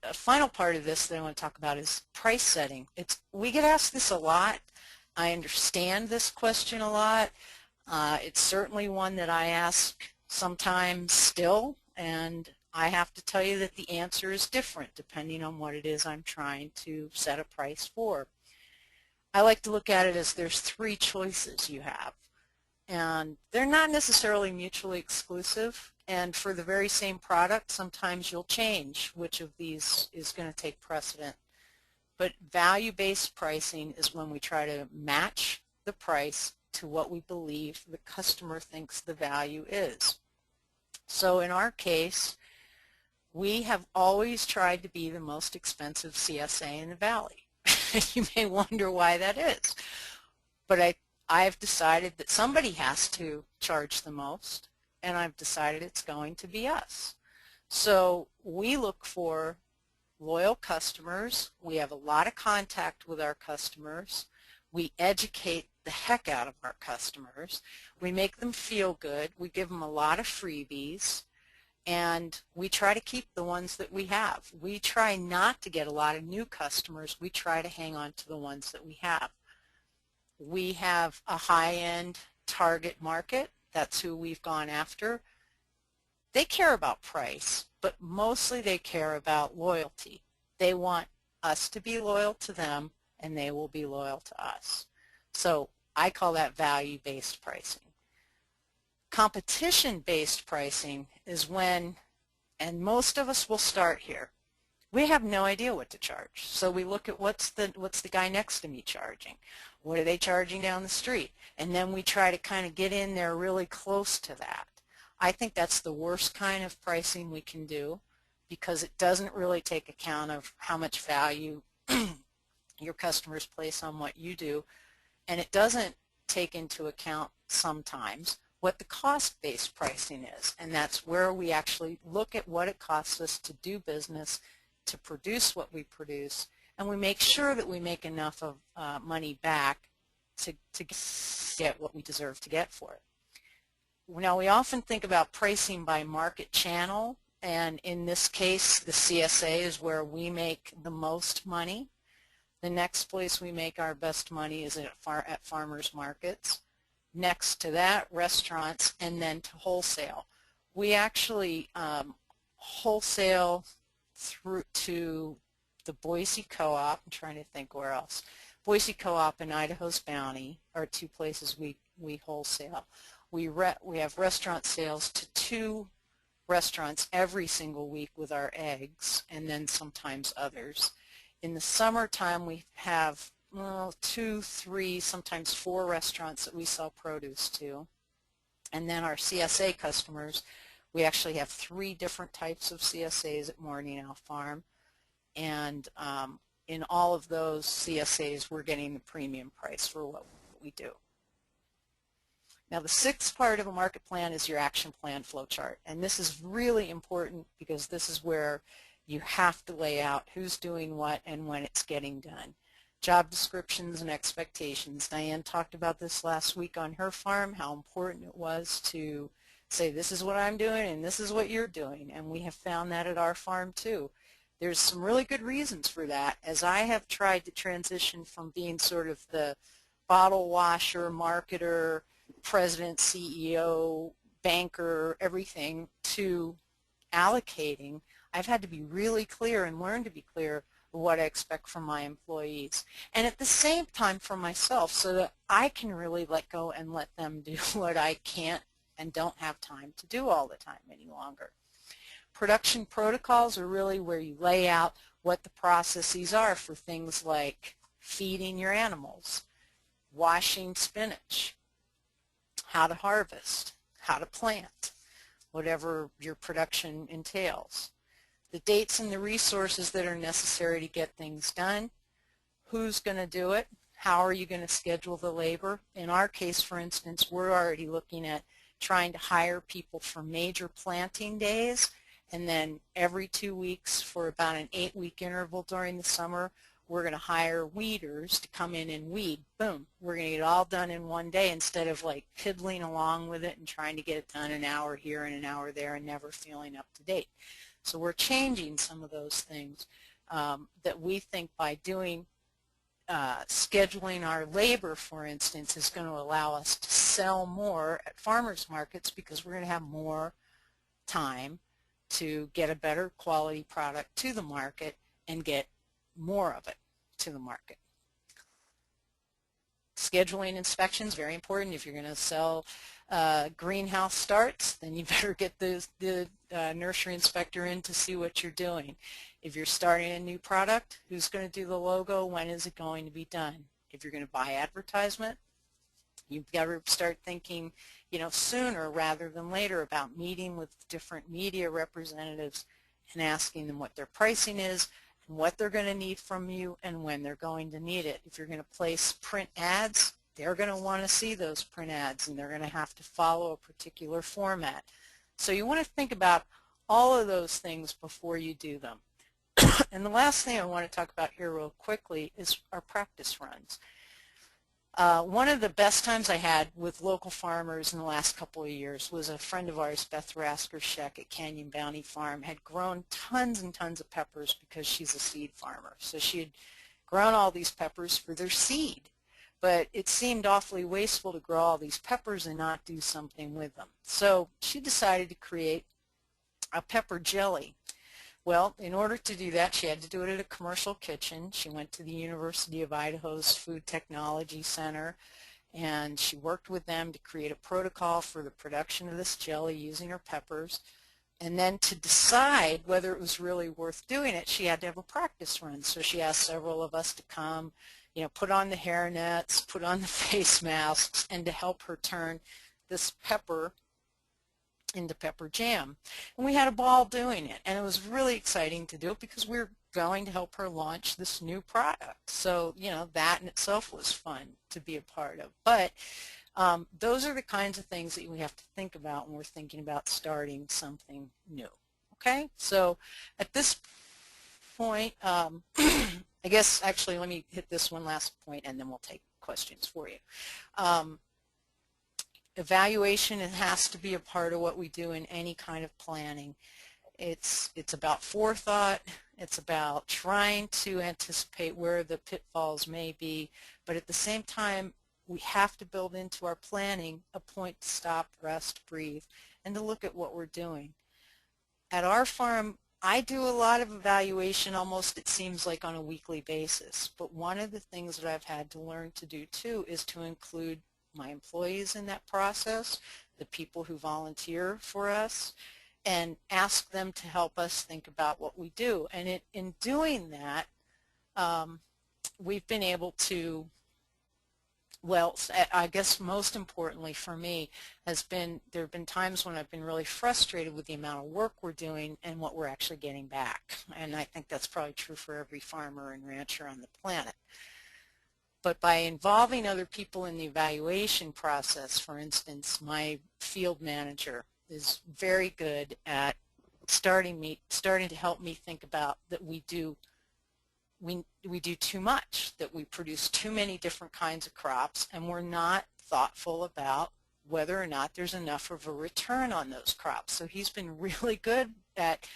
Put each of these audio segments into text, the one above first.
a final part of this that I want to talk about is price setting. We get asked this a lot. I understand this question a lot. It's certainly one that I ask sometimes still, and I have to tell you that the answer is different depending on what it is I'm trying to set a price for. I like to look at it as there's three choices you have, and they're not necessarily mutually exclusive, and for the very same product sometimes you'll change which of these is going to take precedent. But value-based pricing is when we try to match the price to what we believe the customer thinks the value is. So in our case, we have always tried to be the most expensive CSA in the Valley. You may wonder why that is, but I've decided that somebody has to charge the most, and I've decided it's going to be us. So we look for loyal customers. We have a lot of contact with our customers. We educate the heck out of our customers. We make them feel good. We give them a lot of freebies, and we try to keep the ones that we have. We try not to get a lot of new customers. We try to hang on to the ones that we have. We have a high-end target market. That's who we've gone after. They care about price, but mostly they care about loyalty. They want us to be loyal to them, and they will be loyal to us. So I call that value-based pricing. Competition-based pricing is when, and most of us will start here, we have no idea what to charge. So we look at what's the guy next to me charging? What are they charging down the street? And then we try to kind of get in there really close to that. I think that's the worst kind of pricing we can do, because it doesn't really take account of how much value your customers place on what you do, and it doesn't take into account sometimes what the cost-based pricing is, and that's where we actually look at what it costs us to do business, to produce what we produce, and we make sure that we make enough of money back to get what we deserve to get for it. Now, we often think about pricing by market channel, and in this case the CSA is where we make the most money. The next place we make our best money is at farmers markets. Next to that, restaurants, and then to wholesale. We actually wholesale through to the Boise Co-op. I'm trying to think where else. Boise Co-op and Idaho's Bounty are two places we wholesale. We have restaurant sales to 2 restaurants every single week with our eggs, and then sometimes others. In the summertime, we have 2, 3, sometimes 4 restaurants that we sell produce to. And then our CSA customers, we actually have 3 different types of CSAs at Morning Owl Farm. And in all of those CSAs, we're getting the premium price for what we do. Now, the 6th part of a market plan is your action plan flow chart. And this is really important, because this is where you have to lay out who's doing what and when it's getting done. Job descriptions and expectations. Diane talked about this last week on her farm, how important it was to say, this is what I'm doing and this is what you're doing. And we have found that at our farm too. There's some really good reasons for that, as I have tried to transition from being sort of the bottle washer, marketer, president, CEO, banker, everything, to allocating. I've had to be really clear and learn to be clear what I expect from my employees, and at the same time for myself, so that I can really let go and let them do what I can't and don't have time to do all the time any longer. Production protocols are really where you lay out what the processes are for things like feeding your animals, washing spinach, how to harvest, how to plant, whatever your production entails. The dates and the resources that are necessary to get things done, who's going to do it, how are you going to schedule the labor. In our case, for instance, we're already looking at trying to hire people for major planting days, and then every 2 weeks for about an 8-week interval during the summer, we're going to hire weeders to come in and weed. Boom, we're going to get it all done in one day instead of like piddling along with it and trying to get it done an hour here and an hour there and never feeling up to date. So we're changing some of those things that we think by doing scheduling our labor, for instance, is going to allow us to sell more at farmers markets because we're going to have more time to get a better quality product to the market and get more of it to the market. Scheduling inspections, very important. If you're going to sell greenhouse starts, then you better get the nursery inspector in to see what you're doing. If you're starting a new product, who's going to do the logo? When is it going to be done? If you're going to buy advertisement, you've got to start thinking, sooner rather than later about meeting with different media representatives and asking them what their pricing is and what they're going to need from you and when they're going to need it. If you're going to place print ads, they're going to want to see those print ads and they're going to have to follow a particular format. So you want to think about all of those things before you do them. And the last thing I want to talk about here real quickly is our practice runs. One of the best times I had with local farmers in the last couple of years was a friend of ours, Beth Raskershek at Canyon Bounty Farm, had grown tons and tons of peppers because she's a seed farmer. So she had grown all these peppers for their seed, but it seemed awfully wasteful to grow all these peppers and not do something with them. So she decided to create a pepper jelly. Well, in order to do that, she had to do it at a commercial kitchen. She went to the University of Idaho's Food Technology Center, and she worked with them to create a protocol for the production of this jelly using her peppers. And then to decide whether it was really worth doing it, she had to have a practice run. So she asked several of us to come, put on the hair nets, put on the face masks, and to help her turn this pepper into pepper jam. And we had a ball doing it, and it was really exciting to do it because we were going to help her launch this new product. So that in itself was fun to be a part of. But those are the kinds of things that we have to think about when we're thinking about starting something new. Okay, so at this point, I guess actually let me hit this one last point and then we'll take questions for you. Evaluation, it has to be a part of what we do in any kind of planning. It's about forethought. It's about trying to anticipate where the pitfalls may be, but at the same time, we have to build into our planning a point to stop, rest, breathe, and to look at what we're doing. At our farm, I do a lot of evaluation almost, it seems like, on a weekly basis, but one of the things that I've had to learn to do too is to include my employees in that process, the people who volunteer for us, and ask them to help us think about what we do. And in doing that, we've been able to, well, I guess most importantly for me there have been times when I've been really frustrated with the amount of work we're doing and what we're actually getting back. And I think that's probably true for every farmer and rancher on the planet. But by involving other people in the evaluation process, for instance, my field manager is very good at starting to help me think about that we do too much, that we produce too many different kinds of crops, and we're not thoughtful about whether or not there's enough of a return on those crops. So he's been really good at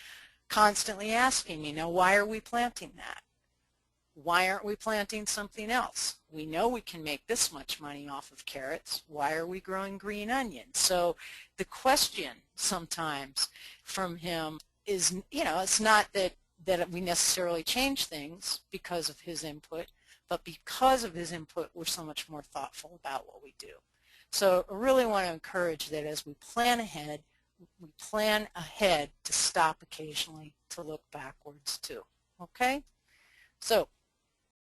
constantly asking me, why are we planting that? Why aren't we planting something else? We know we can make this much money off of carrots. Why are we growing green onions? So the question sometimes from him is, it's not that we necessarily change things because of his input, but because of his input, we're so much more thoughtful about what we do. So I really want to encourage that as we plan ahead to stop occasionally, to look backwards too. Okay? So